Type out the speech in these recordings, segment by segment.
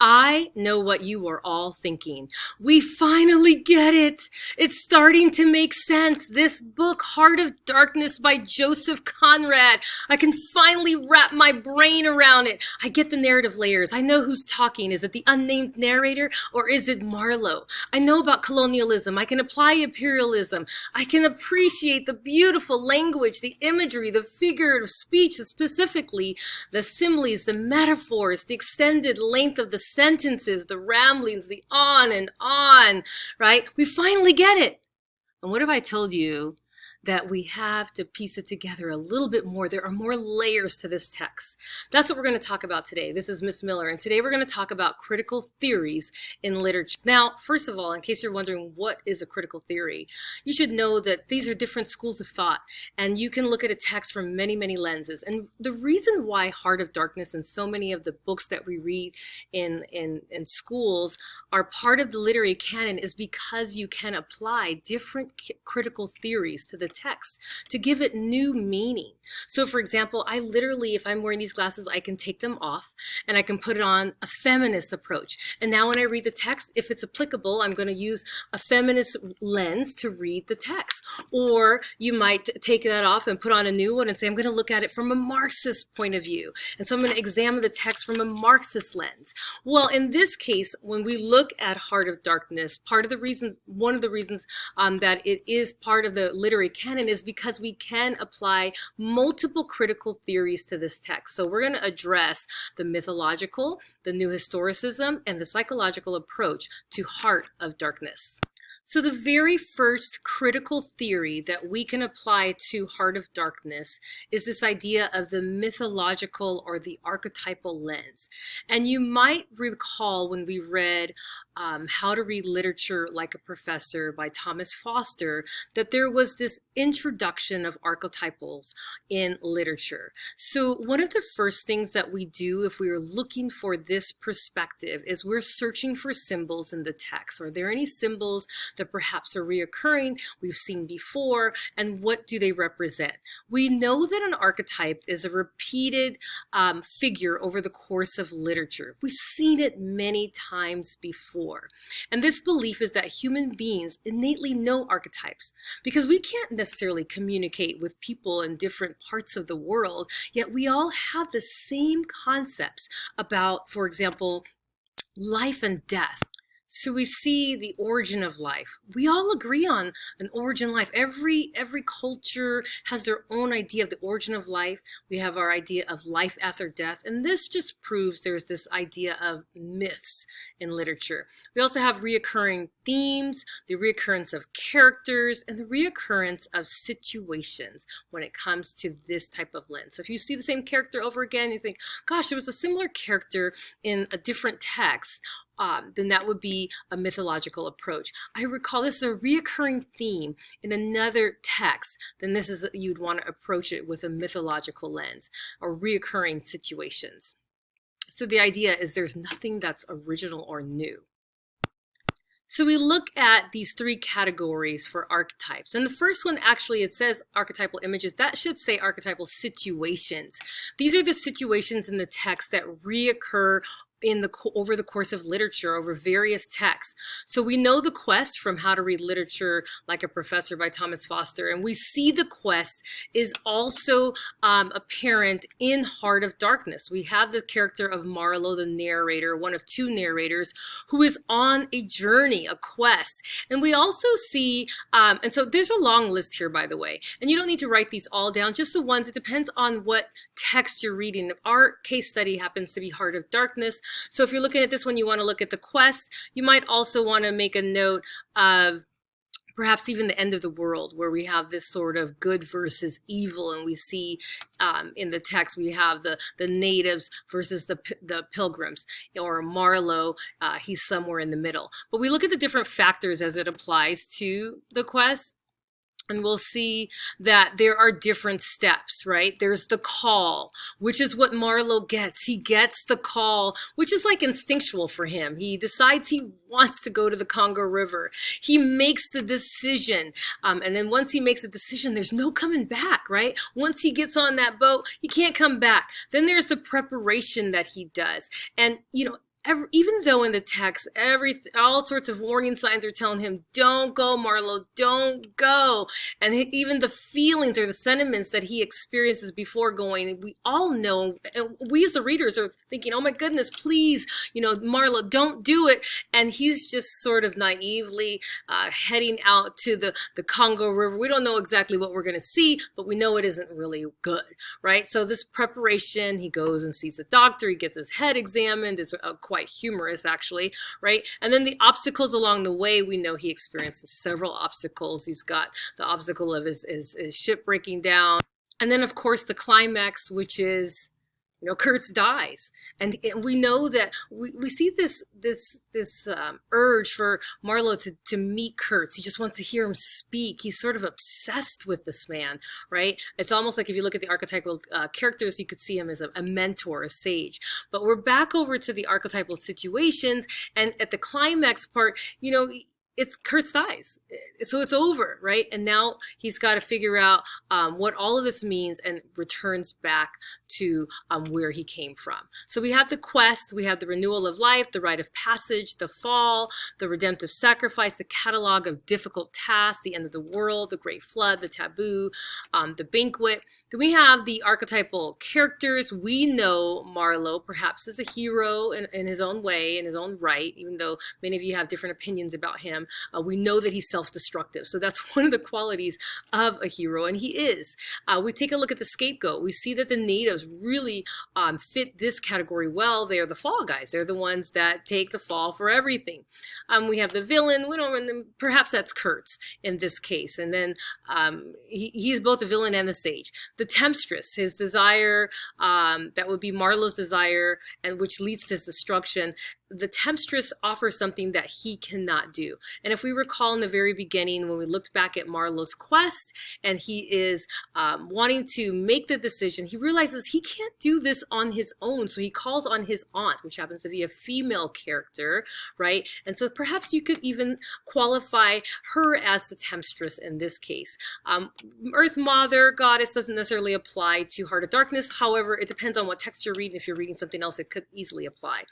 I know what you are all thinking. We finally get it. It's starting to make sense. This book, Heart of Darkness by Joseph Conrad. I can finally wrap my brain around it. I get the narrative layers. I know who's talking. Is it the unnamed narrator or is it Marlowe? I know about colonialism. I can apply imperialism. I can appreciate the beautiful language, the imagery, the figurative speech, specifically the similes, the metaphors, the extended length of the sentences, the ramblings, the on and on, right? We finally get it. And what if I told you that we have to piece it together a little bit more? There are more layers to this text. That's what we're going to talk about today. This is Miss Miller, and today we're going to talk about critical theories in literature. Now, first of all, in case you're wondering what is a critical theory, you should know that these are different schools of thought, and you can look at a text from many, many lenses. And the reason why Heart of Darkness and so many of the books that we read in schools are part of the literary canon is because you can apply different critical theories to the text to give it new meaning. So for example, I literally, if I'm wearing these glasses, I can take them off and I can put it on a feminist approach. And now when I read the text, if it's applicable, I'm going to use a feminist lens to read the text. Or you might take that off and put on a new one and say, I'm going to look at it from a Marxist point of view. And so I'm going to examine the text from a Marxist lens. Well, in this case, when we look at Heart of Darkness, one of the reasons that it is part of the literary canon is because we can apply multiple critical theories to this text. So we're going to address the mythological, the new historicism, and the psychological approach to Heart of Darkness. So the very first critical theory that we can apply to Heart of Darkness is this idea of the mythological or the archetypal lens. And you might recall when we read How to Read Literature Like a Professor by Thomas Foster, that there was this introduction of archetypals in literature. So one of the first things that we do if we are looking for this perspective is we're searching for symbols in the text. Are there any symbols that perhaps are reoccurring, we've seen before, and what do they represent? We know that an archetype is a repeated figure over the course of literature. We've seen it many times before. And this belief is that human beings innately know archetypes because we can't necessarily communicate with people in different parts of the world, yet we all have the same concepts about, for example, life and death. So we see the origin of life. We all agree on an origin of life. Every culture has their own idea of the origin of life. We have our idea of life after death. And this just proves there's this idea of myths in literature. We also have reoccurring themes, the reoccurrence of characters, and the reoccurrence of situations when it comes to this type of lens. So if you see the same character over again, you think, gosh, there was a similar character in a different text, then that would be a mythological approach. I recall this is a reoccurring theme in another text, then this is, you'd want to approach it with a mythological lens or reoccurring situations. So the idea is there's nothing that's original or new. So we look at these three categories for archetypes. And the first one, actually, it says archetypal images. That should say archetypal situations. These are the situations in the text that reoccur over the course of literature, over various texts. So we know the quest from How to Read Literature Like a Professor by Thomas Foster, and we see the quest is also apparent in Heart of Darkness. We have the character of Marlowe, the narrator, one of two narrators, who is on a journey, a quest. And we also see, and so there's a long list here, by the way, and you don't need to write these all down, just the ones. It depends on what text you're reading. Our case study happens to be Heart of Darkness. So if you're looking at this one, you want to look at the quest. You might also want to make a note of perhaps even the end of the world, where we have this sort of good versus evil, and we see in the text we have the natives versus the pilgrims, or Marlowe, he's somewhere in the middle. But we look at the different factors as it applies to the quest, and we'll see that there are different steps, right? There's the call, which is what Marlowe gets. He gets the call, which is like instinctual for him. He decides he wants to go to the Congo River. He makes the decision. And then once he makes a decision, there's no coming back, right? Once he gets on that boat, he can't come back. Then there's the preparation that he does. And, you know, even though in the text, all sorts of warning signs are telling him, don't go, Marlowe, don't go. And even the feelings or the sentiments that he experiences before going, we all know, and we as the readers are thinking, oh my goodness, please, Marlowe, don't do it. And he's just sort of naively heading out to the Congo River. We don't know exactly what we're going to see, but we know it isn't really good, right? So this preparation, he goes and sees the doctor, he gets his head examined. It's quite humorous, actually, right? And then the obstacles along the way, we know he experiences several obstacles. He's got the obstacle of his ship breaking down. And then, of course, the climax, which is, Kurtz dies. And we know that we see this urge for Marlowe to meet Kurtz. He just wants to hear him speak. He's sort of obsessed with this man, right? It's almost like if you look at the archetypal characters, you could see him as a mentor, a sage. But we're back over to the archetypal situations. And at the climax part, it's Kurtz dies. So it's over, right? And now he's got to figure out what all of this means and returns back to where he came from. So we have the quest, we have the renewal of life, the rite of passage, the fall, the redemptive sacrifice, the catalog of difficult tasks, the end of the world, the great flood, the taboo, the banquet. Then we have the archetypal characters. We know Marlowe perhaps as a hero in his own way, in his own right, even though many of you have different opinions about him. We know that he's self-destructive. So that's one of the qualities of a hero, and he is. We take a look at the scapegoat. We see that the natives really fit this category well. They are the fall guys. They're the ones that take the fall for everything. We have the villain. Perhaps that's Kurtz in this case. And then he's both the villain and the sage. The temptress, his desire, that would be Marlowe's desire, and which leads to his destruction. The temptress offers something that he cannot do. And if we recall in the very beginning, when we looked back at Marlowe's quest, and he is wanting to make the decision, he realizes he can't do this on his own. So he calls on his aunt, which happens to be a female character, right? And so perhaps you could even qualify her as the temptress in this case. Earth Mother, goddess, doesn't necessarily apply to Heart of Darkness. However, it depends on what text you're reading. If you're reading something else, it could easily apply.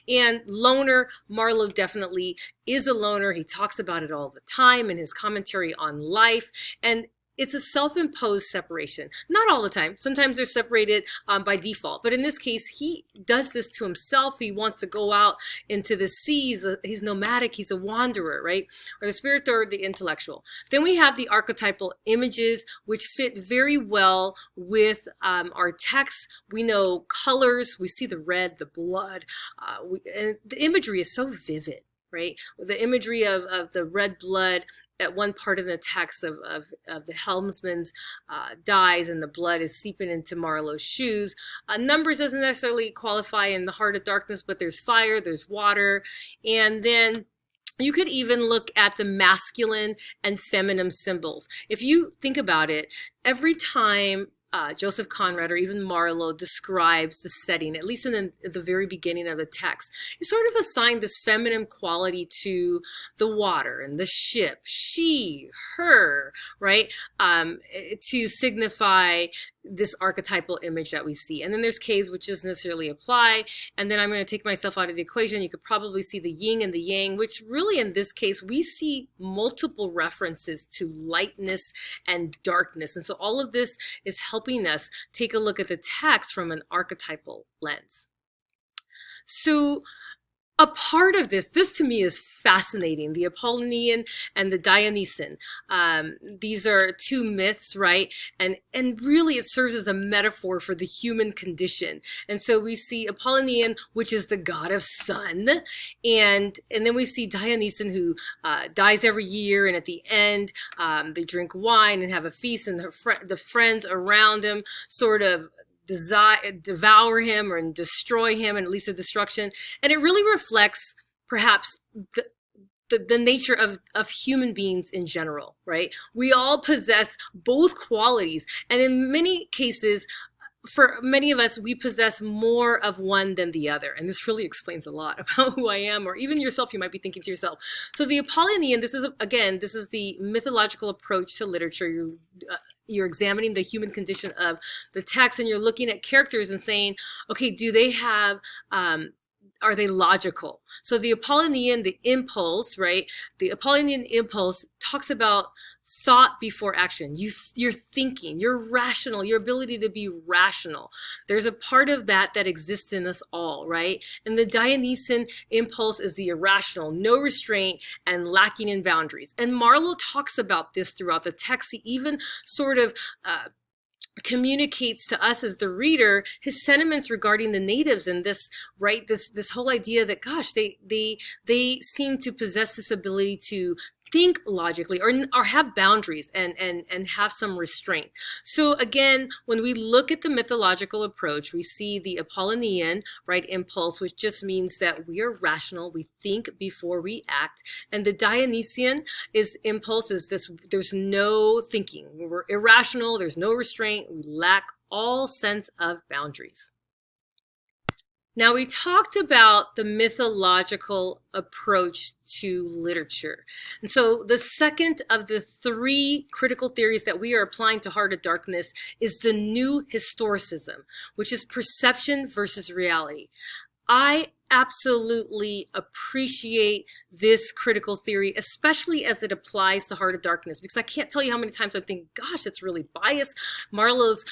And loner, Marlowe definitely is a loner. He talks about it all the time in his commentary on life. And it's a self-imposed separation. Not all the time. Sometimes they're separated by default. But in this case, he does this to himself. He wants to go out into the seas. He's nomadic. He's a wanderer, right? Or the spirit or the intellectual. Then we have the archetypal images, which fit very well with our text. We know colors. We see the red, the blood. And the imagery is so vivid, right? The imagery of the red blood at one part of the text of the helmsman's dies and the blood is seeping into Marlowe's shoes. Numbers doesn't necessarily qualify in the Heart of Darkness, but there's fire, there's water, and then you could even look at the masculine and feminine symbols. If you think about it, every time Joseph Conrad or even Marlowe describes the setting, at least in the very beginning of the text, he sort of assigned this feminine quality to the water and the ship, she, her, right, to signify this archetypal image that we see. And then there's caves, which doesn't necessarily apply. And then I'm going to take myself out of the equation. You could probably see the yin and the yang, which really in this case, we see multiple references to lightness and darkness. And so all of this is helping us take a look at the text from an archetypal lens. So a part of this to me is fascinating, the Apollonian and the Dionysian. These are two myths, right? And really it serves as a metaphor for the human condition. And so we see Apollonian, which is the god of sun. And then we see Dionysian, who dies every year. And at the end, they drink wine and have a feast, and the friends around him sort of devour him or destroy him, and at least a destruction. And it really reflects perhaps the nature of human beings in general, right? We all possess both qualities, and in many cases, for many of us, we possess more of one than the other. And this really explains a lot about who I am, or even yourself, you might be thinking to yourself. So the Apollonian, this is the mythological approach to literature. You're examining the human condition of the text, and you're looking at characters and saying, okay, do they have are they logical? So the Apollonian, the impulse, right? The Apollonian impulse talks about thought before action. You're thinking, you're rational, your ability to be rational. There's a part of that that exists in us all, right? And the Dionysian impulse is the irrational, no restraint and lacking in boundaries. And Marlowe talks about this throughout the text. He even sort of communicates to us as the reader his sentiments regarding the natives and this, right, this whole idea that, gosh, they seem to possess this ability to think logically or have boundaries and have some restraint. So again, when we look at the mythological approach, we see the Apollonian, right, impulse, which just means that we are rational, we think before we act. And the Dionysian impulse is this: there's no thinking, we're irrational, there's no restraint, we lack all sense of boundaries. Now, we talked about the mythological approach to literature. And so the second of the three critical theories that we are applying to Heart of Darkness is the new historicism, which is perception versus reality. I absolutely appreciate this critical theory, especially as it applies to Heart of Darkness, because I can't tell you how many times I think, gosh, it's really biased. Marlowe's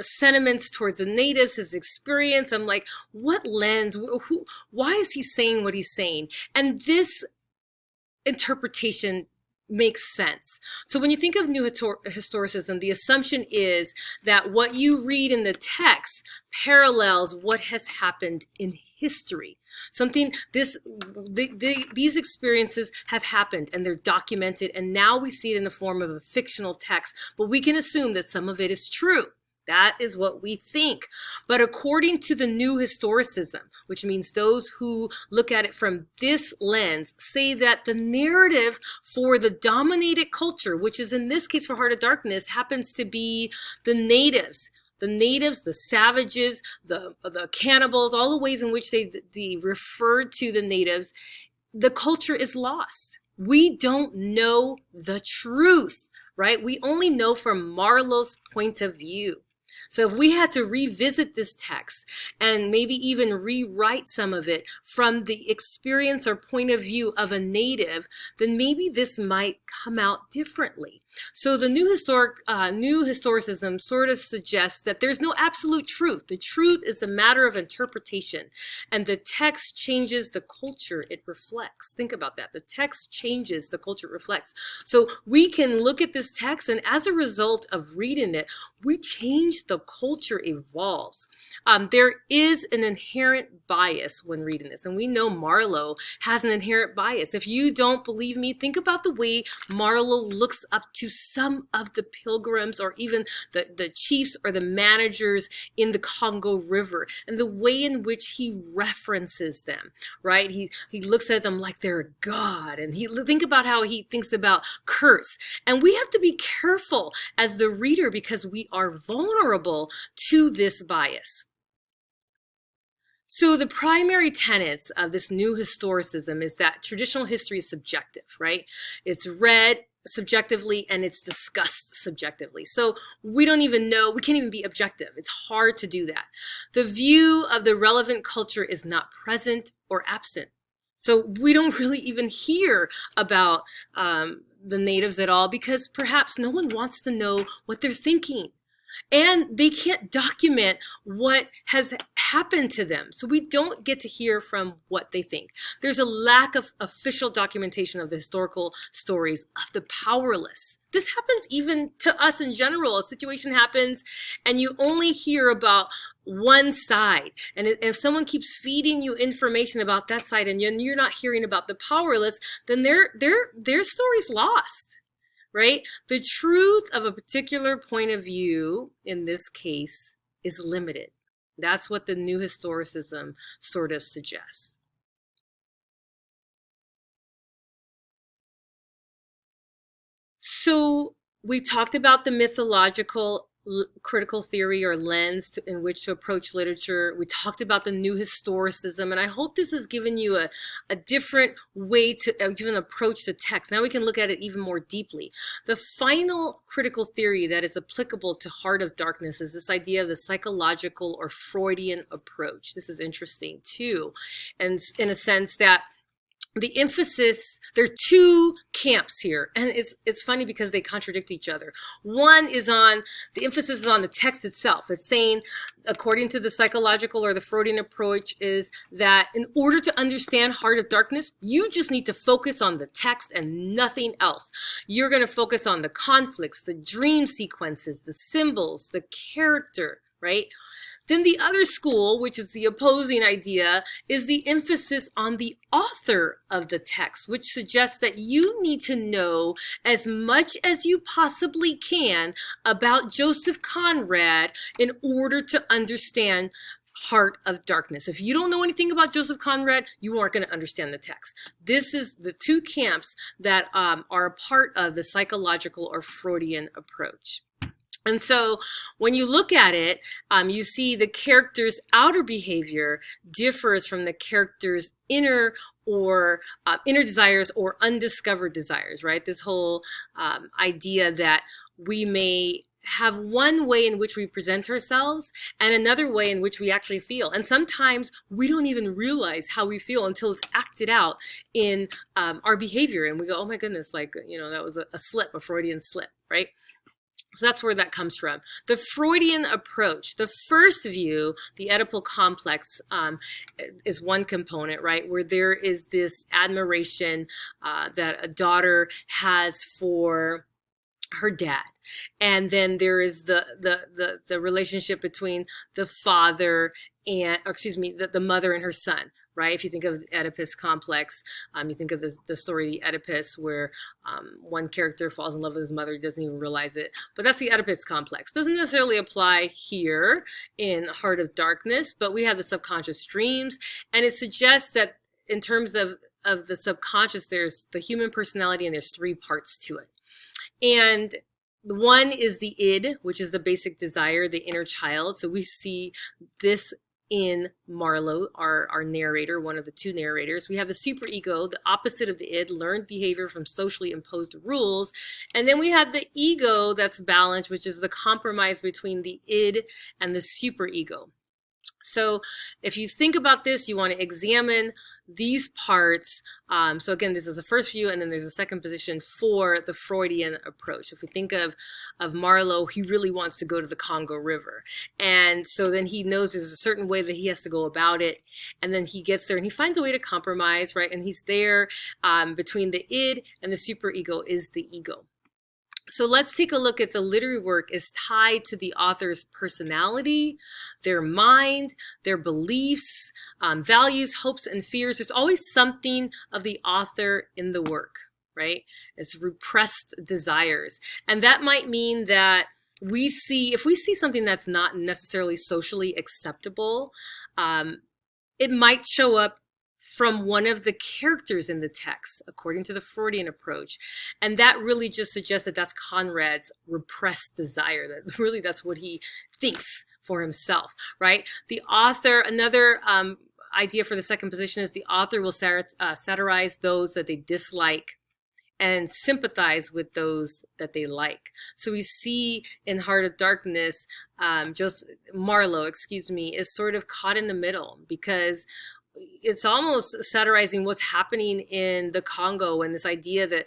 sentiments towards the natives, his experience, I'm like, what lens, why is he saying what he's saying? And this interpretation makes sense. So when you think of new historicism, the assumption is that what you read in the text parallels what has happened in history. These experiences have happened and they're documented, and now we see it in the form of a fictional text, but we can assume that some of it is true. That is what we think. But according to the new historicism, which means those who look at it from this lens, say that the narrative for the dominated culture, which is in this case for Heart of Darkness, happens to be the natives. The natives, the savages, the cannibals, all the ways in which they referred to the natives, the culture is lost. We don't know the truth, right? We only know from Marlowe's point of view. So if we had to revisit this text and maybe even rewrite some of it from the experience or point of view of a native, then maybe this might come out differently. So the new historicism sort of suggests that there's no absolute truth. The truth is the matter of interpretation, and the text changes the culture it reflects. Think about that. The text changes the culture it reflects. So we can look at this text, and as a result of reading it, we change, the culture evolves. There is an inherent bias when reading this, and we know Marlowe has an inherent bias. If you don't believe me, think about the way Marlowe looks up to some of the pilgrims or even the chiefs or the managers in the Congo River, and the way in which he references them, right? He looks at them like they're a god, and think about how he thinks about Kurtz. And we have to be careful as the reader because we are vulnerable to this bias. So the primary tenets of this new historicism is that traditional history is subjective, right? It's read subjectively and it's discussed subjectively. So we don't even know, we can't even be objective. It's hard to do that. The view of the relevant culture is not present or absent. So we don't really even hear about the natives at all because perhaps no one wants to know what they're thinking. And they can't document what has happened to them. So we don't get to hear from what they think. There's a lack of official documentation of the historical stories of the powerless. This happens even to us in general. A situation happens and you only hear about one side. And if someone keeps feeding you information about that side and you're not hearing about the powerless, then their story's lost. Right? The truth of a particular point of view in this case is limited. That's what the new historicism sort of suggests. So we talked about the mythological critical theory or lens in which to approach literature. We talked about the new historicism, and I hope this has given you a different way to even approach the text. Now we can look at it even more deeply. The final critical theory that is applicable to Heart of Darkness is this idea of the psychological or Freudian approach. This is interesting too, and in a sense that the emphasis, there's two camps here, and it's funny because they contradict each other. One is on, the emphasis is on the text itself. It's saying, according to the psychological or the Freudian approach, is that in order to understand Heart of Darkness, you just need to focus on the text and nothing else. You're going to focus on the conflicts, the dream sequences, the symbols, the character, right? Then the other school, which is the opposing idea, is the emphasis on the author of the text, which suggests that you need to know as much as you possibly can about Joseph Conrad in order to understand Heart of Darkness. If you don't know anything about Joseph Conrad, you aren't going to understand the text. This is the two camps that are a part of the psychological or Freudian approach. And so when you look at it, you see the character's outer behavior differs from the character's inner desires or undiscovered desires, right? This whole idea that we may have one way in which we present ourselves and another way in which we actually feel. And sometimes we don't even realize how we feel until it's acted out in our behavior. And we go, oh my goodness, like, you know, that was a slip, a Freudian slip, right? So that's where that comes from. The Freudian approach, the first view, the Oedipal Complex, is one component, right? Where there is this admiration that a daughter has for her dad. And then there is the relationship between the father and, or excuse me, the mother and her son, right? If you think of the Oedipus complex, you think of the story of Oedipus where one character falls in love with his mother, he doesn't even realize it. But that's the Oedipus complex. Doesn't necessarily apply here in Heart of Darkness, but we have the subconscious dreams, and it suggests that in terms of the subconscious, there's the human personality and there's three parts to it. And the one is the id, which is the basic desire, the inner child. So we see this in Marlowe, our narrator, one of the two narrators. We have the superego, the opposite of the id, learned behavior from socially imposed rules. And then we have the ego that's balanced, which is the compromise between the id and the superego. So if you think about this, you want to examine these parts. So again, this is the first view, and then there's a second position for the Freudian approach. If we think of Marlowe, he really wants to go to the Congo River. And so then he knows there's a certain way that he has to go about it. And then he gets there and he finds a way to compromise, right? And he's there between the id and the superego is the ego. So let's take a look at the literary work is tied to the author's personality, their mind, their beliefs, values, hopes, and fears. There's always something of the author in the work, right? It's repressed desires. And that might mean that if we see something that's not necessarily socially acceptable, it might show up from one of the characters in the text, according to the Freudian approach. And that really just suggests that that's Conrad's repressed desire, that really that's what he thinks for himself, right? The author, another idea for the second position is the author will satirize those that they dislike and sympathize with those that they like. So we see in Heart of Darkness, Marlowe, is sort of caught in the middle because it's almost satirizing what's happening in the Congo and this idea that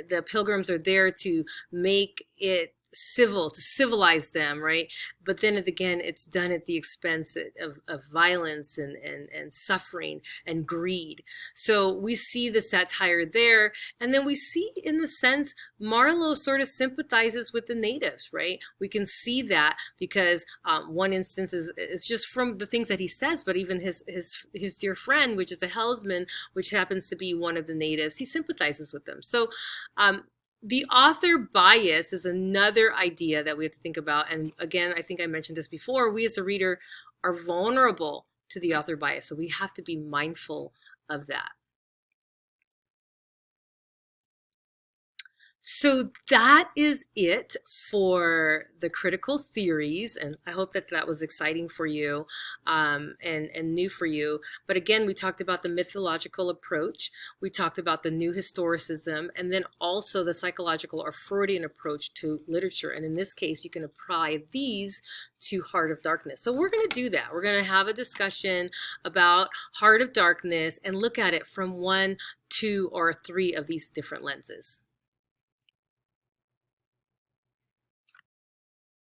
the pilgrims are there to make it civil, to civilize them, right? But then again, it's done at the expense of violence and suffering and greed. So we see the satire there. And then we see, in the sense, Marlowe sort of sympathizes with the natives, right? We can see that because one instance is just from the things that he says, but even his dear friend, which is a helmsman, which happens to be one of the natives, he sympathizes with them. So the author bias is another idea that we have to think about. And again, I think I mentioned this before, we as a reader are vulnerable to the author bias. So we have to be mindful of that. So that is it for the critical theories, and I hope that that was exciting for you, and new for you. But again, we talked about the mythological approach, we talked about the new historicism, and then also the psychological or Freudian approach to literature. And in this case, you can apply these to Heart of Darkness. So we're going to do that. We're going to have a discussion about Heart of Darkness and look at it from one, two, or three of these different lenses.